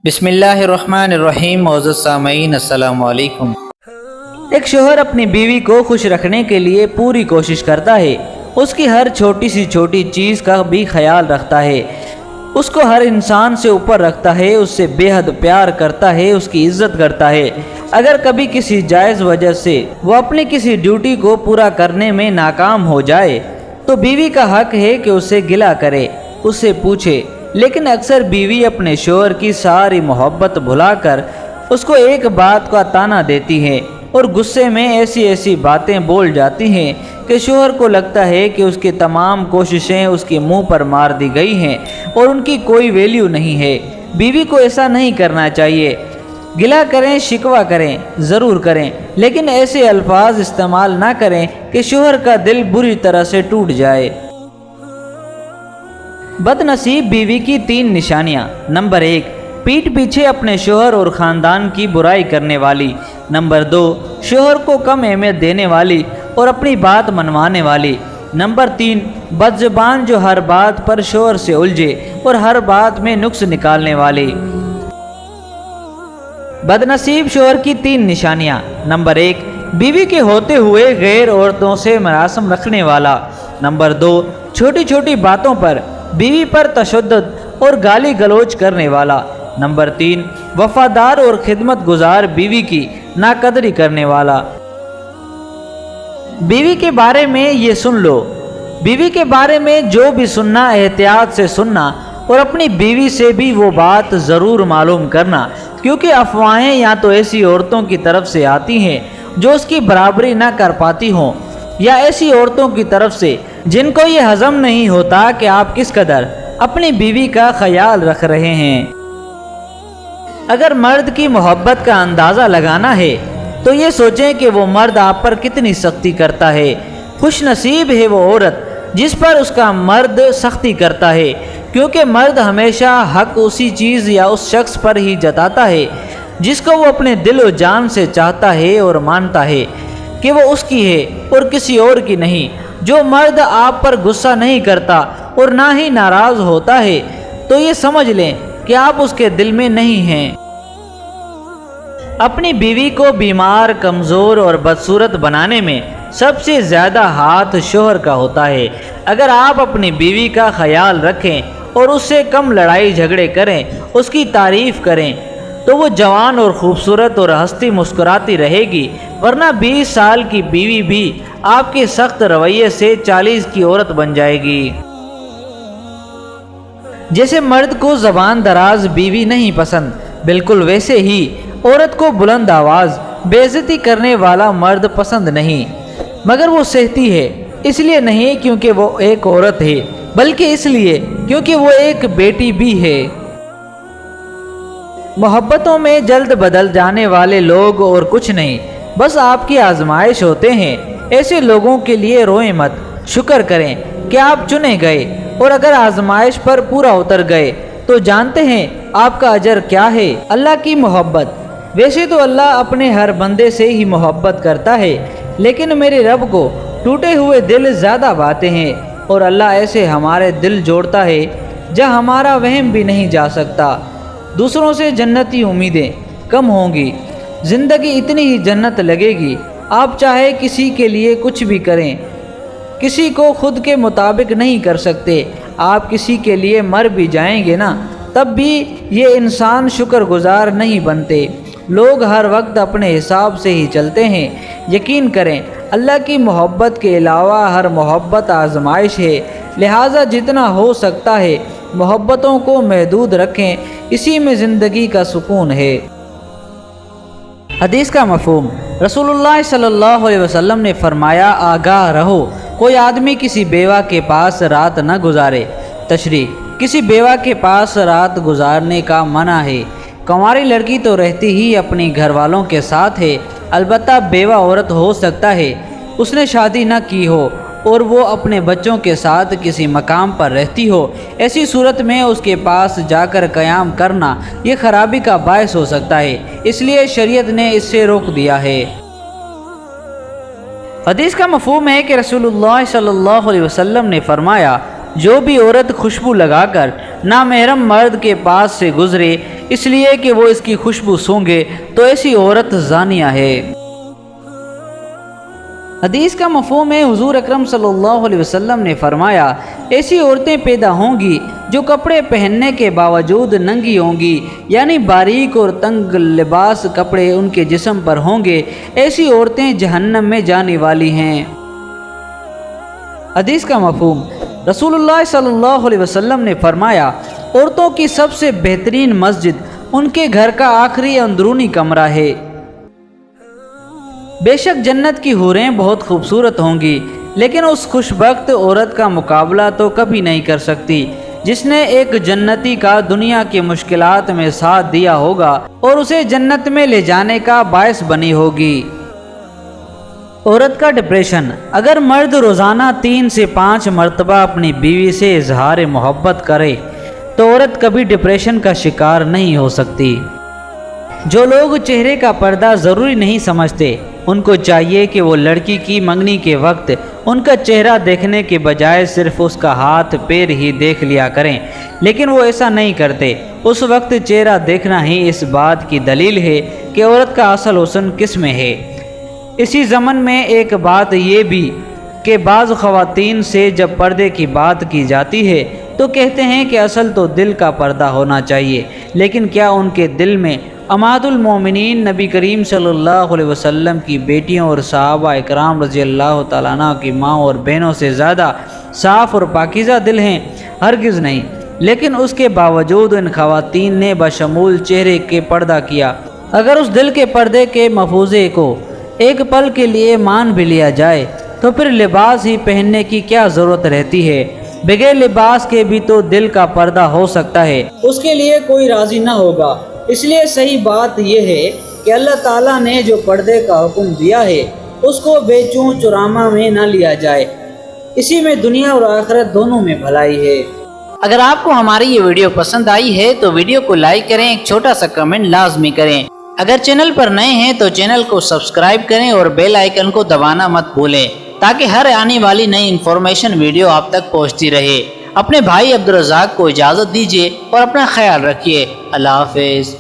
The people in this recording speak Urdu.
بسم اللہ الرحمن الرحیم۔ معزز سامعین السلام علیکم۔ ایک شوہر اپنی بیوی کو خوش رکھنے کے لیے پوری کوشش کرتا ہے، اس کی ہر چھوٹی سی چھوٹی چیز کا بھی خیال رکھتا ہے، اس کو ہر انسان سے اوپر رکھتا ہے، اس سے بے حد پیار کرتا ہے، اس کی عزت کرتا ہے۔ اگر کبھی کسی جائز وجہ سے وہ اپنی کسی ڈیوٹی کو پورا کرنے میں ناکام ہو جائے تو بیوی کا حق ہے کہ اسے گلہ کرے، اس سے پوچھے، لیکن اکثر بیوی اپنے شوہر کی ساری محبت بھلا کر اس کو ایک بات کا طعنہ دیتی ہے اور غصے میں ایسی ایسی باتیں بول جاتی ہیں کہ شوہر کو لگتا ہے کہ اس کی تمام کوششیں اس کے منہ پر مار دی گئی ہیں اور ان کی کوئی ویلیو نہیں ہے۔ بیوی کو ایسا نہیں کرنا چاہیے۔ گلہ کریں، شکوہ کریں، ضرور کریں، لیکن ایسے الفاظ استعمال نہ کریں کہ شوہر کا دل بری طرح سے ٹوٹ جائے۔ بد نصیب بیوی کی 3 نشانیاں۔ نمبر 1، پیٹھ پیچھے اپنے شوہر اور خاندان کی برائی کرنے والی۔ نمبر 2، شوہر کو کم اہمیت دینے والی اور اپنی بات منوانے والی۔ نمبر 3، بد زبان جو ہر بات پر شوہر سے الجھے اور ہر بات میں نقص نکالنے والی۔ بد نصیب شوہر کی 3 نشانیاں۔ نمبر 1، بیوی کے ہوتے ہوئے غیر عورتوں سے مراسم رکھنے والا۔ نمبر 2، چھوٹی چھوٹی باتوں پر بیوی پر تشدد اور گالی گلوچ کرنے والا۔ نمبر 3، وفادار اور خدمت گزار بیوی کی ناقدری کرنے والا۔ بیوی کے بارے میں یہ سن لو۔ بیوی کے بارے میں جو بھی سننا احتیاط سے سننا اور اپنی بیوی سے بھی وہ بات ضرور معلوم کرنا، کیونکہ افواہیں یا تو ایسی عورتوں کی طرف سے آتی ہیں جو اس کی برابری نہ کر پاتی ہوں، یا ایسی عورتوں کی طرف سے جن کو یہ ہضم نہیں ہوتا کہ آپ کس قدر اپنی بیوی کا خیال رکھ رہے ہیں۔ اگر مرد کی محبت کا اندازہ لگانا ہے تو یہ سوچیں کہ وہ مرد آپ پر کتنی سختی کرتا ہے۔ خوش نصیب ہے وہ عورت جس پر اس کا مرد سختی کرتا ہے، کیونکہ مرد ہمیشہ حق اسی چیز یا اس شخص پر ہی جتاتا ہے جس کو وہ اپنے دل و جان سے چاہتا ہے اور مانتا ہے کہ وہ اس کی ہے اور کسی اور کی نہیں۔ جو مرد آپ پر غصہ نہیں کرتا اور نہ ہی ناراض ہوتا ہے تو یہ سمجھ لیں کہ آپ اس کے دل میں نہیں ہیں۔ اپنی بیوی کو بیمار، کمزور اور بدصورت بنانے میں سب سے زیادہ ہاتھ شوہر کا ہوتا ہے۔ اگر آپ اپنی بیوی کا خیال رکھیں اور اس سے کم لڑائی جھگڑے کریں، اس کی تعریف کریں، تو وہ جوان اور خوبصورت اور ہنستی مسکراتی رہے گی، ورنہ 20 سال کی بیوی بھی آپ کے سخت رویے سے 40 کی عورت بن جائے گی۔ جیسے مرد کو زبان دراز بیوی نہیں پسند، بالکل ویسے ہی عورت کو بلند آواز، بے عزتی کرنے والا مرد پسند نہیں، مگر وہ سہتی ہے، اس لیے نہیں کیونکہ وہ ایک عورت ہے، بلکہ اس لیے کیونکہ وہ ایک بیٹی بھی ہے۔ محبتوں میں جلد بدل جانے والے لوگ اور کچھ نہیں، بس آپ کی آزمائش ہوتے ہیں۔ ایسے لوگوں کے لیے روئیں مت، شکر کریں کہ آپ چنے گئے، اور اگر آزمائش پر پورا اتر گئے تو جانتے ہیں آپ کا اجر کیا ہے، اللہ کی محبت۔ ویسے تو اللہ اپنے ہر بندے سے ہی محبت کرتا ہے، لیکن میرے رب کو ٹوٹے ہوئے دل زیادہ بھاتے ہیں، اور اللہ ایسے ہمارے دل جوڑتا ہے جہاں ہمارا وہم بھی نہیں جا سکتا۔ دوسروں سے جنتی امیدیں کم ہوں گی، زندگی اتنی ہی جنت لگے گی۔ آپ چاہے کسی کے لیے کچھ بھی کریں، کسی کو خود کے مطابق نہیں کر سکتے، آپ کسی کے لیے مر بھی جائیں گے نا، تب بھی یہ انسان شکر گزار نہیں بنتے۔ لوگ ہر وقت اپنے حساب سے ہی چلتے ہیں۔ یقین کریں اللہ کی محبت کے علاوہ ہر محبت آزمائش ہے، لہٰذا جتنا ہو سکتا ہے محبتوں کو محدود رکھیں، اسی میں زندگی کا سکون ہے۔ حدیث کا مفہوم۔ رسول اللہ صلی اللہ علیہ وسلم نے فرمایا، آگاہ رہو، کوئی آدمی کسی بیوہ کے پاس رات نہ گزارے۔ تشریح: کسی بیوہ کے پاس رات گزارنے کا منع ہے۔ کنواری لڑکی تو رہتی ہی اپنی گھر والوں کے ساتھ ہے، البتہ بیوہ عورت ہو سکتا ہے اس نے شادی نہ کی ہو اور وہ اپنے بچوں کے ساتھ کسی مقام پر رہتی ہو، ایسی صورت میں اس کے پاس جا کر قیام کرنا یہ خرابی کا باعث ہو سکتا ہے، اس لیے شریعت نے اس سے روک دیا ہے۔ حدیث کا مفہوم ہے کہ رسول اللہ صلی اللہ علیہ وسلم نے فرمایا، جو بھی عورت خوشبو لگا کر نامحرم مرد کے پاس سے گزرے اس لیے کہ وہ اس کی خوشبو سونگے تو ایسی عورت زانیہ ہے۔ حدیث کا مفہوم ہے، حضور اکرم صلی اللہ علیہ وسلم نے فرمایا، ایسی عورتیں پیدا ہوں گی جو کپڑے پہننے کے باوجود ننگی ہوں گی، یعنی باریک اور تنگ لباس کپڑے ان کے جسم پر ہوں گے، ایسی عورتیں جہنم میں جانے والی ہیں۔ حدیث کا مفہوم، رسول اللہ صلی اللہ علیہ وسلم نے فرمایا، عورتوں کی سب سے بہترین مسجد ان کے گھر کا آخری اندرونی کمرہ ہے۔ بے شک جنت کی حوریں بہت خوبصورت ہوں گی، لیکن اس خوشبخت عورت کا مقابلہ تو کبھی نہیں کر سکتی جس نے ایک جنتی کا دنیا کی مشکلات میں ساتھ دیا ہوگا اور اسے جنت میں لے جانے کا باعث بنی ہوگی۔ عورت کا ڈپریشن، اگر مرد روزانہ 3 سے 5 مرتبہ اپنی بیوی سے اظہار محبت کرے تو عورت کبھی ڈپریشن کا شکار نہیں ہو سکتی۔ جو لوگ چہرے کا پردہ ضروری نہیں سمجھتے، ان کو چاہیے کہ وہ لڑکی کی منگنی کے وقت ان کا چہرہ دیکھنے کے بجائے صرف اس کا ہاتھ پیر ہی دیکھ لیا کریں، لیکن وہ ایسا نہیں کرتے۔ اس وقت چہرہ دیکھنا ہی اس بات کی دلیل ہے کہ عورت کا اصل حسن کس میں ہے۔ اسی ضمن میں ایک بات یہ بھی کہ بعض خواتین سے جب پردے کی بات کی جاتی ہے تو کہتے ہیں کہ اصل تو دل کا پردہ ہونا چاہیے، لیکن کیا ان کے دل میں امہات المومنین نبی کریم صلی اللہ علیہ وسلم کی بیٹیوں اور صحابہ اکرام رضی اللہ تعالیٰ عنہ کی ماں اور بہنوں سے زیادہ صاف اور پاکیزہ دل ہیں؟ ہرگز نہیں۔ لیکن اس کے باوجود ان خواتین نے بشمول چہرے کے پردہ کیا۔ اگر اس دل کے پردے کے مفروضے کو ایک پل کے لیے مان بھی لیا جائے تو پھر لباس ہی پہننے کی کیا ضرورت رہتی ہے؟ بغیر لباس کے بھی تو دل کا پردہ ہو سکتا ہے، اس کے لیے کوئی راضی نہ ہوگا۔ اس لیے صحیح بات یہ ہے کہ اللہ تعالیٰ نے جو پردے کا حکم دیا ہے اس کو بے چون چرامہ میں نہ لیا جائے، اسی میں دنیا اور آخرت دونوں میں بھلائی ہے۔ اگر آپ کو ہماری یہ ویڈیو پسند آئی ہے تو ویڈیو کو لائک کریں، ایک چھوٹا سا کمنٹ لازمی کریں۔ اگر چینل پر نئے ہیں تو چینل کو سبسکرائب کریں اور بیل آئیکن کو دبانا مت بھولیں تاکہ ہر آنے والی نئی انفارمیشن ویڈیو آپ تک پہنچتی رہے۔ اپنے بھائی عبدالرزاق کو اجازت دیجیے اور اپنا خیال رکھیے۔ اللہ حافظ۔